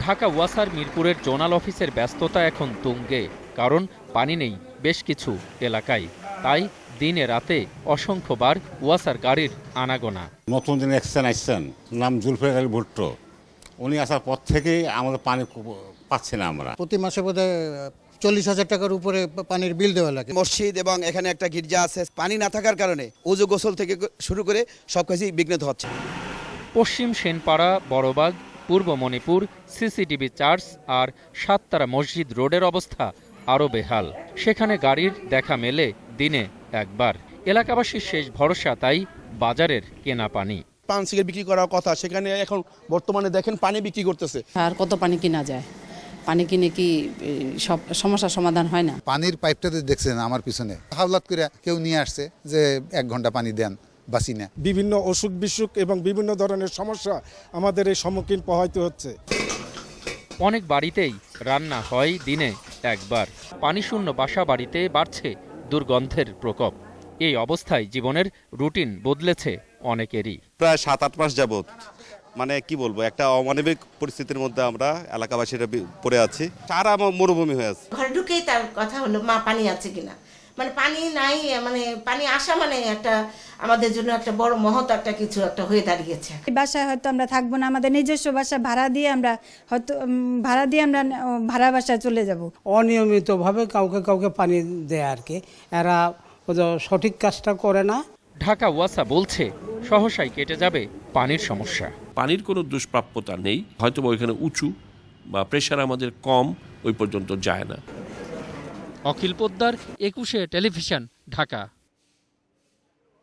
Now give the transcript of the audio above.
ঢাকা ওয়াসার মিরপুরের জোনাল অফিসের ব্যস্ততা এখন তুঙ্গে, কারণ পানি নেই বেশ কিছু এলাকায়। তাই দিনে রাতে অসংখ্যবার ওয়াসার গাড়ির আনাগোনা। নতুন দিন আসছেন, নাম জুলফিকার আলী ভুট্টো। উনি আসার পর থেকেই আমাদের পানি পাচ্ছি না আমরা। প্রতি মাসে বোধহয় 40,000 টাকার উপরে পানির বিল দেওয়া লাগে। মসজিদ এবং এখানে একটা গির্জা আছে, পানি না থাকার কারণে ওযু গোসল থেকে শুরু করে সব কিছুই বিঘ্নিত হচ্ছে। পশ্চিম সেনপাড়া, বড়বাগ, পূর্ব মণিপুর, সিসিটিভি চার্চ আর সাততারা মসজিদ রোডের অবস্থা আরও বেহাল। সেখানে গাড়ির দেখা মেলে দিনে একবার। এলাকাবাসীর শেষ ভরসা তাই বাজারের কেনা পানি। পান সিগারেট বিক্রি করার কথা, সেখানে এখন বর্তমানে দেখেন পানি বিক্রি করতেছে। আর কত পানি কিনা যায়? পানি কিনে কি সব সমস্যার সমাধান হয় না? পানির পাইপটাতে দেখছেন আমার পিছনে হাওলাত করে কেউ নিয়ে আসছে যে 1 ঘন্টা পানি দেন, বাসি না। বিভিন্ন অসুখ বিসুখ এবং বিভিন্ন ধরনের সমস্যা আমাদের এই সম্মুখীন পোহাইতে হচ্ছে। অনেক বাড়িতেই রান্না হয় দিনে একবার। পানিশূন্য বাসা বাড়িতে বাড়ছে দুর্গন্ধের প্রকোপ। এই অবস্থায় জীবনের রুটিন বদলেছে অনেকেরই। প্রায় 7-8 মাস যাবত মানে কি বলবো, একটা অমানবিক পরিস্থিতির মধ্যে আমরা এলাকাবাসীরা পড়ে আছি। সারা মরুভূমি হয়ে আছে। ঘরে ঢুকেই তার কথা হলো, মা পানি আছে কিনা। মানে পানি নাই, মানে পানি আসা মানে একটা আমাদের জন্য একটা বড় মহৎ একটা কিছু একটা হয়ে দাঁড়িয়েছে। বাসায় হয়তো আমরা থাকবো না, আমাদের নিজস্ব বাসা ভাড়া দিয়ে আমরা হয়তো ভাড়া বাসায় চলে যাব। অনিয়মিতভাবে কাউকে পানি দেয় আর কি, এরা সঠিক কাজটা করে না। ঢাকা ওয়াসা বলছে সহসাই কেটে যাবে পানির সমস্যা। পানির কোনো দুষ্প্রাপ্যতা নেই, হয়তো ওইখানে উঁচু বা প্রেশার আমাদের কম, ওই পর্যন্ত যায় না। অখিল পোদ্দার, 21 টেলিভিশন, ঢাকা।